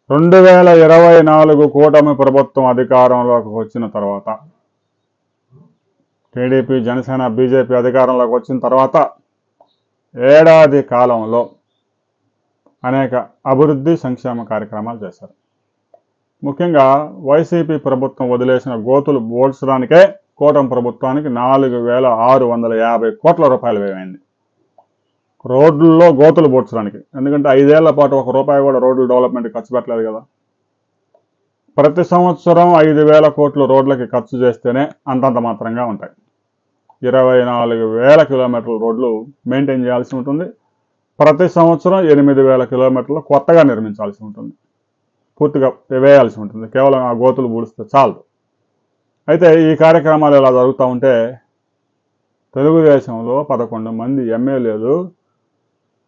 2024 కూటమి ప్రభుత్వం అధికారంలోకి వచ్చిన తర్వాత, టీడీపీ, జనసేన, బీజేపీ అధికారంలోకి వచ్చిన తర్వాత ఏడాది కాలంలో అనేక అభివృద్ధి సంక్షేమ కార్యక్రమాలు చేశారు. ముఖ్యంగా వైసీపీ ప్రభుత్వం వదిలేసిన గోతులు పోడ్చడానికే కూటమి ప్రభుత్వానికి 4,650 కోట్ల రూపాయలు వ్యయమైంది. రోడ్లలో గోతులు పోడ్చడానికి. ఎందుకంటే 5 ఏళ్ల పాటు ₹1 కూడా రోడ్ల డెవలప్మెంట్ ఖర్చు పెట్టలేదు కదా. ప్రతి సంవత్సరం 5,000 కోట్లు రోడ్లకి ఖర్చు చేస్తేనే అంతంత మాత్రంగా ఉంటాయి. 24,000 కిలోమీటర్ల రోడ్లు మెయింటైన్ చేయాల్సి ఉంటుంది. ప్రతి సంవత్సరం 8,000 కిలోమీటర్లు కొత్తగా నిర్మించాల్సి ఉంటుంది, పూర్తిగా వేయాల్సి ఉంటుంది. కేవలం ఆ గోతులు పూడిస్తే చాలు. అయితే ఈ కార్యక్రమాలు ఇలా జరుగుతూ ఉంటే తెలుగుదేశంలో 11 మంది ఎమ్మెల్యేలు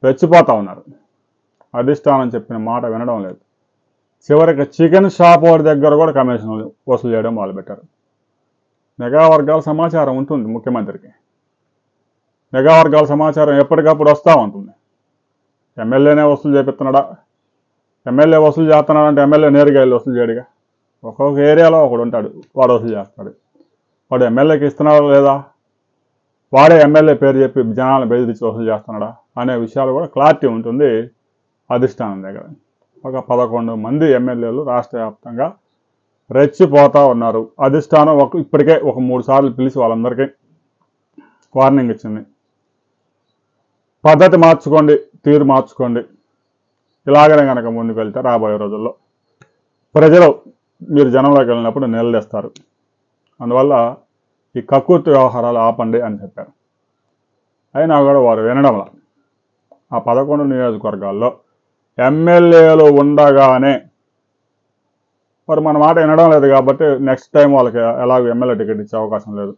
రెచ్చిపోతూ ఉన్నారు. అధిష్టానం చెప్పిన మాట వినడం లేదు. చివరికి చికెన్ షాప్ వాడి దగ్గర కూడా కమిషన్ వసూలు చేయడం మొదలుపెట్టారు. మెగా వర్గాల సమాచారం ఉంటుంది ముఖ్యమంత్రికి. మెగా వర్గాల సమాచారం ఎప్పటికప్పుడు వస్తూ ఉంటుంది. ఎమ్మెల్యేనే వసూలు చేపిస్తున్నాడా? ఎమ్మెల్యే వసూలు చేస్తున్నాడంటే ఎమ్మెల్యే నేరుగా వెళ్ళి వసూలు చేయడుగా. ఒక్కొక్క ఏరియాలో ఒకడు ఉంటాడు, వాడు వసూలు చేస్తాడు. వాడు ఎమ్మెల్యేకి ఇస్తున్నాడా లేదా, వాడే ఎమ్మెల్యే పేరు చెప్పి జనాలను బెదిరించి వసూలు చేస్తున్నాడా అనే విషయాలు కూడా క్లారిటీ ఉంటుంది అధిష్టానం దగ్గర. ఒక 11 మంది ఎమ్మెల్యేలు రాష్ట్ర వ్యాప్తంగా రెచ్చిపోతూ ఉన్నారు. అధిష్టానం ఇప్పటికే ఒక 3 సార్లు పిలిచి వాళ్ళందరికీ వార్నింగ్ ఇచ్చింది. పద్ధతి మార్చుకోండి, తీరు మార్చుకోండి. ఇలాగనే కనుక ముందుకు వెళ్తే రాబోయే రోజుల్లో ప్రజలు మీరు జనంలోకి వెళ్ళినప్పుడు నిలదీస్తారు. అందువల్ల ఈ కక్కుర్తి వ్యవహారాలు ఆపండి అని చెప్పారు. అయినా కూడా వారు వినడంలా. ఆ 11 నియోజకవర్గాల్లో ఎమ్మెల్యేలు ఉండగానే మరి మన మాట వినడం లేదు కాబట్టి నెక్స్ట్ టైం వాళ్ళకి ఎలాగో ఎమ్మెల్యే టికెట్ ఇచ్చే అవకాశం లేదు.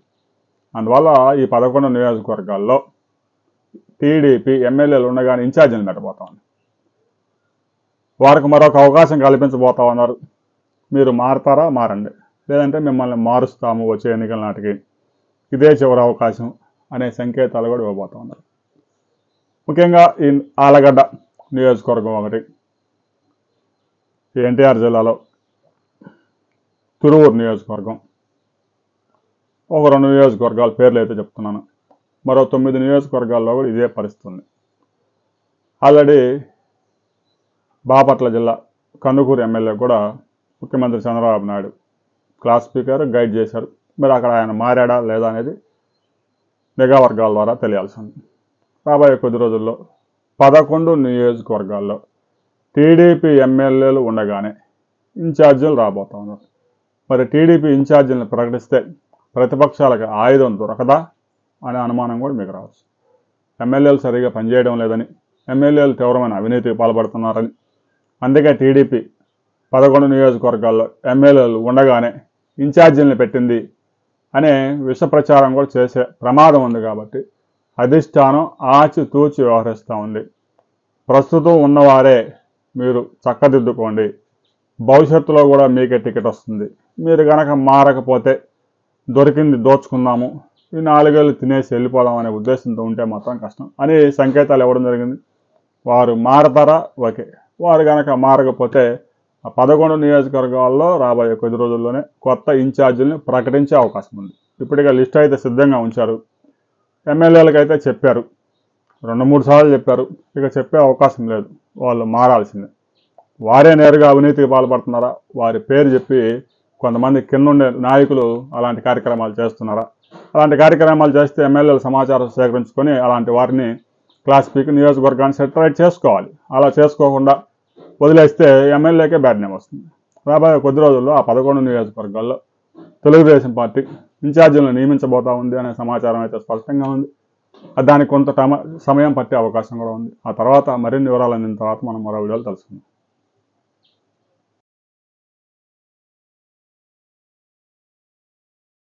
అందువల్ల ఈ 11 నియోజకవర్గాల్లో టీడీపీ ఎమ్మెల్యేలు ఉండగానే ఇన్ఛార్జీలు పెట్టబోతా ఉన్నారు. వారికి మరొక అవకాశం కల్పించబోతా ఉన్నారు. మీరు మారతారా? మారండి, లేదంటే మిమ్మల్ని మారుస్తాము వచ్చే ఎన్నికల నాటికి, ఇదే చివరి అవకాశం అనే సంకేతాలు కూడా ఇవ్వబోతా ఉన్నారు. ముఖ్యంగా ఈ ఆలగడ్డ నియోజకవర్గం ఒకటి, ఎన్టీఆర్ జిల్లాలో తిరువూరు నియోజకవర్గం, ఒక 2 నియోజకవర్గాల పేర్లు అయితే చెప్తున్నాను. మరో 9 నియోజకవర్గాల్లో కూడా ఇదే పరిస్థితి ఉంది. ఆల్రెడీ బాపట్ల జిల్లా కందుకూరు ఎమ్మెల్యే కూడా ముఖ్యమంత్రి Chandrababu Naidu class speaker guide చేశారు. మరి అక్కడ ఆయన మారాడా లేదా అనేది మెగా వర్గాల ద్వారా తెలియాల్సి ఉంది. రాబోయే కొద్ది రోజుల్లో 11 నియోజకవర్గాల్లో టీడీపీ ఎమ్మెల్యేలు ఉండగానే ఇన్ఛార్జీలు రాబోతా ఉన్నారు. మరి టీడీపీ ఇన్ఛార్జీలను ప్రకటిస్తే ప్రతిపక్షాలకు ఆయుధం దొరకదా అనే అనుమానం కూడా మీకు రావచ్చు. ఎమ్మెల్యేలు సరిగా పనిచేయడం లేదని, ఎమ్మెల్యేలు తీవ్రమైన అవినీతికి పాల్పడుతున్నారని, అందుకే టీడీపీ 11 నియోజకవర్గాల్లో ఎమ్మెల్యేలు ఉండగానే ఇన్ఛార్జీలను పెట్టింది అనే విష ప్రచారం కూడా చేసే ప్రమాదం ఉంది. కాబట్టి అధిష్టానం ఆచితూచి వ్యవహరిస్తూ ఉంది. ప్రస్తుతం ఉన్నవారే మీరు చక్కదిద్దుకోండి, భవిష్యత్తులో కూడా మీకే టికెట్ వస్తుంది. మీరు కనుక మారకపోతే దొరికింది దోచుకుందాము, ఈ 4 ఏళ్ళు తినేసి వెళ్ళిపోదాం అనే ఉద్దేశంతో ఉంటే మాత్రం కష్టం అని సంకేతాలు ఇవ్వడం జరిగింది. వారు మారతారా? ఓకే. వారు కనుక మారకపోతే ఆ 11 నియోజకవర్గాల్లో రాబోయే కొద్ది రోజుల్లోనే కొత్త ఇన్ఛార్జీలను ప్రకటించే అవకాశం ఉంది. ఇప్పటికే లిస్ట్ అయితే సిద్ధంగా ఉంచారు. ఎమ్మెల్యేలకు అయితే చెప్పారు, 2-3 సార్లు చెప్పారు. ఇక చెప్పే అవకాశం లేదు, వాళ్ళు మారాల్సిందే. వారే నేరుగా అవినీతికి పాల్పడుతున్నారా, వారి పేరు చెప్పి కొంతమంది కింద ఉండే నాయకులు అలాంటి కార్యక్రమాలు చేస్తున్నారా? అలాంటి కార్యక్రమాలు చేస్తే ఎమ్మెల్యేలు సమాచారం సేకరించుకొని అలాంటి వారిని క్లాస్ స్పీకర్ నియోజకవర్గాన్ని సెటరైట్ చేసుకోవాలి. అలా చేసుకోకుండా వదిలేస్తే ఎమ్మెల్యేకే బ్యాడ్ నేమ్ వస్తుంది. రాబోయే కొద్ది రోజుల్లో ఆ 11 నియోజకవర్గాల్లో తెలుగుదేశం పార్టీ ఇన్ఛార్జీలను నియమించబోతా ఉంది అనే సమాచారం అయితే స్పష్టంగా ఉంది. దానికి కొంత సమయం పట్టే అవకాశం కూడా ఉంది. ఆ తర్వాత మరిన్ని వివరాలు అందిన తర్వాత మనం మరో వీడియోలు తెలుసుకుందాం.